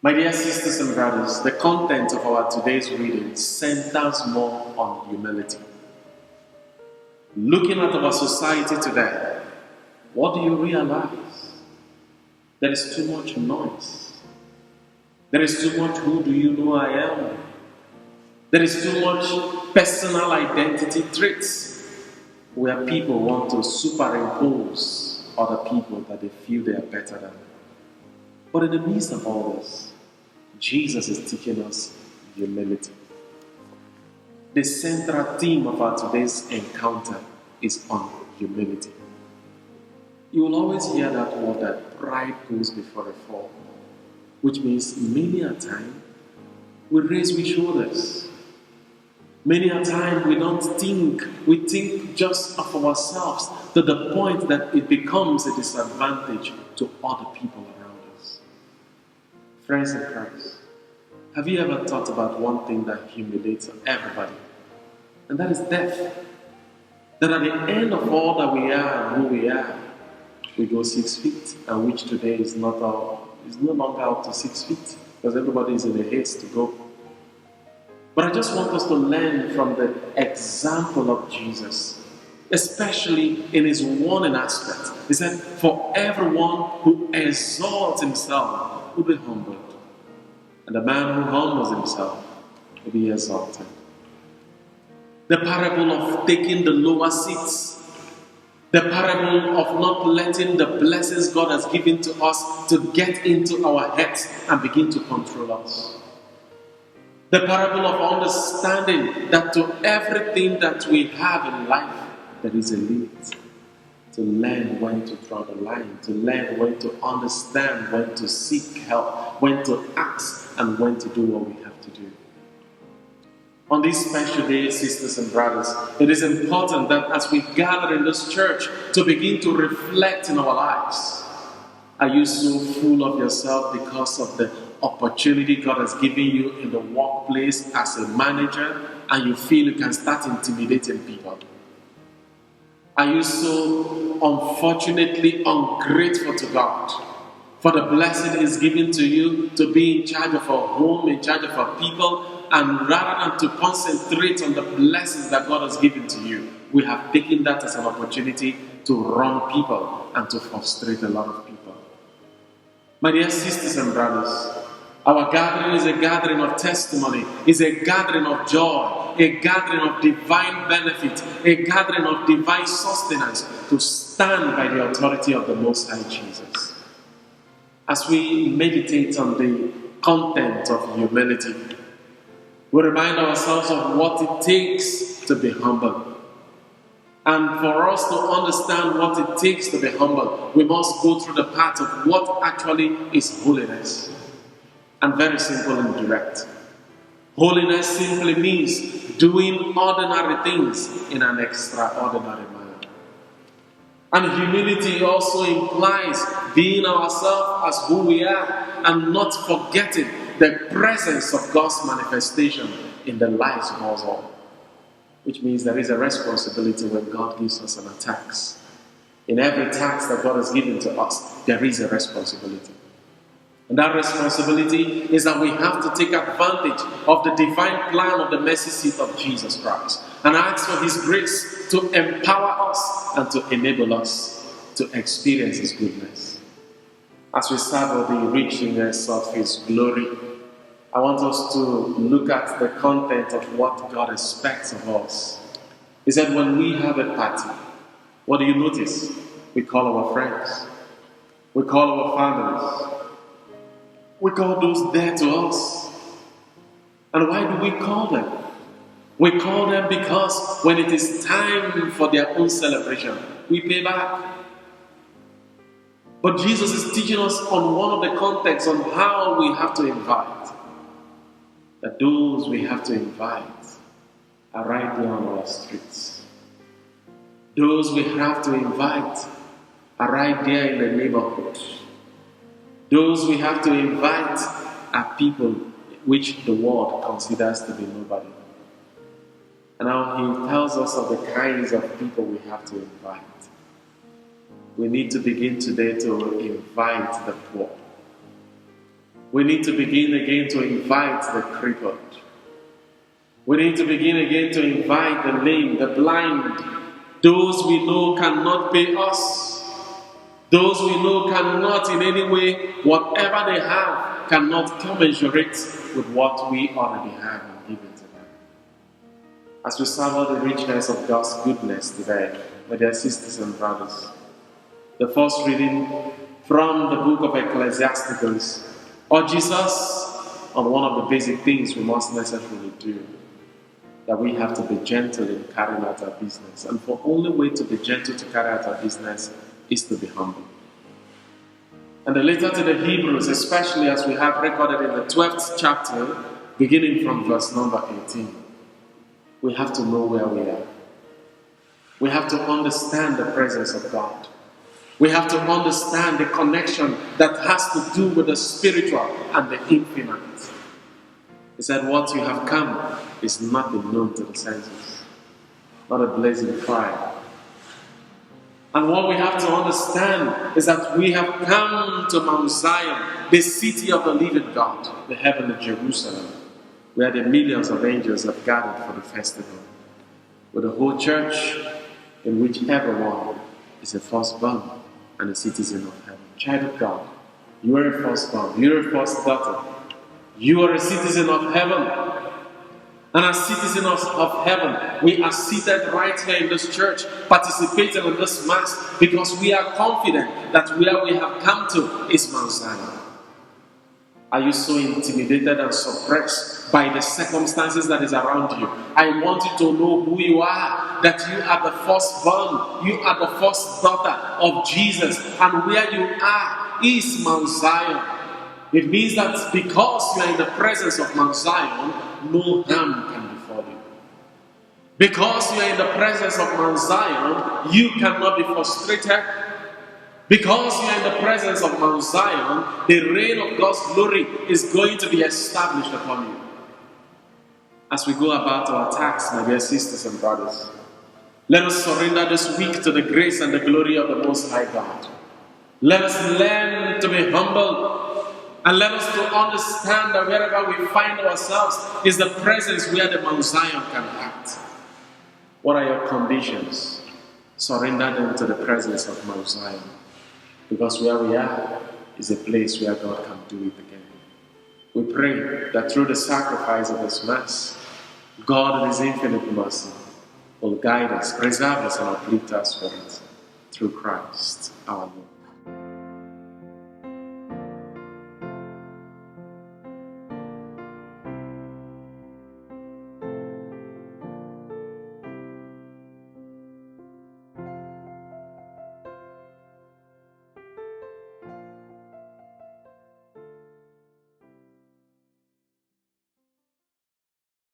My dear sisters and brothers, the content of our today's reading centers more on humility. Looking at our society today, what do you realize? There is too much noise. There is too much who do you know I am? There is too much personal identity traits where people want to superimpose other people that they feel they are better than. But in the midst of all this, Jesus is teaching us humility. The central theme of our today's encounter is on humility. You will always hear that word that pride goes before a fall, which means many a time we raise with shoulders. Many a time we think just of ourselves to the point that it becomes a disadvantage to other people around us. Friends in Christ, have you ever thought about one thing that humiliates everybody? And that is death. That at the end of all that we are and who we are, we go 6 feet, and which today is no longer up to 6 feet, because everybody is in a haste to go. But I just want us to learn from the example of Jesus, especially in his warning aspect. He said, for everyone who exalts himself will be humbled, and the man who humbles himself will be exalted. The parable of taking the lower seats, the parable of not letting the blessings God has given to us to get into our heads and begin to control us. The parable of understanding that to everything that we have in life, there is a limit. To learn when to draw the line, to learn when to understand, when to seek help, when to ask, and when to do what we have to do. On this special day, sisters and brothers, it is important that as we gather in this church to begin to reflect in our lives. Are you so full of yourself because of the opportunity God has given you in the workplace as a manager, and you feel you can start intimidating people? Are you so unfortunately ungrateful to God for the blessing He's given to you to be in charge of a home, in charge of a people, and rather than to concentrate on the blessings that God has given to you, we have taken that as an opportunity to wrong people and to frustrate a lot of people? My dear sisters and brothers, our gathering is a gathering of testimony, is a gathering of joy, a gathering of divine benefit, a gathering of divine sustenance to stand by the authority of the Most High Jesus. As we meditate on the content of humility, we remind ourselves of what it takes to be humble. And for us to understand what it takes to be humble, we must go through the path of what actually is holiness. And very simple and direct. Holiness simply means doing ordinary things in an extraordinary manner. And humility also implies being ourselves as who we are and not forgetting the presence of God's manifestation in the lives of us all. Which means there is a responsibility when God gives us an task. In every task that God has given to us, there is a responsibility. And that responsibility is that we have to take advantage of the divine plan of the mercy seat of Jesus Christ and ask for His grace to empower us and to enable us to experience His goodness. As we serve the richness of His glory, I want us to look at the content of what God expects of us. He said, when we have a party, what do you notice? We call our friends. We call our families. We call those dear to us. And why do we call them? We call them because when it is time for their own celebration, we pay back. But Jesus is teaching us on one of the contexts on how we have to invite. That those we have to invite are right there on our streets. Those we have to invite are right there in the neighborhood. Those we have to invite are people which the world considers to be nobody. And now He tells us of the kinds of people we have to invite. We need to begin today to invite the poor. We need to begin again to invite the crippled. We need to begin again to invite the lame, the blind, those we know cannot pay us, those we know cannot in any way, whatever they have, cannot commensurate with what we already have and give it to them. As we savor the richness of God's goodness today, my dear sisters and brothers, the first reading from the book of Ecclesiastes urges us on one of the basic things we must necessarily do, that we have to be gentle in carrying out our business. And the only way to be gentle to carry out our business is to be humble. And the letter to the Hebrews, especially as we have recorded in the 12th chapter, beginning from verse number 18, we have to know where we are. We have to understand the presence of God. We have to understand the connection that has to do with the spiritual and the infinite. He said, what you have come is nothing known to the senses, not a blazing fire. And what we have to understand is that we have come to Mount Zion, the city of the living God, the heavenly Jerusalem, where the millions of angels have gathered for the festival, with the whole church in which everyone is a firstborn and a citizen of heaven. Child of God, you are a firstborn, you are a first daughter, you are a citizen of heaven. And as citizens of heaven, we are seated right here in this church, participating in this mass, because we are confident that where we have come to is Mount Zion. Are you so intimidated and suppressed by the circumstances that is around you? I want you to know who you are, that you are the firstborn, you are the first daughter of Jesus, and where you are is Mount Zion. It means that because you are in the presence of Mount Zion, no harm can befall you. Because you are in the presence of Mount Zion, you cannot be frustrated. Because you are in the presence of Mount Zion, the reign of God's glory is going to be established upon you. As we go about our tasks, my dear sisters and brothers, let us surrender this week to the grace and the glory of the Most High God. Let us learn to be humble, and let us to understand that wherever we find ourselves is the presence where the Mount Zion can act. What are your conditions? Surrender them to the presence of Mount Zion. Because where we are is a place where God can do it again. We pray that through the sacrifice of this Mass, God in His infinite mercy will guide us, preserve us, and uplift our spirits through Christ our Lord.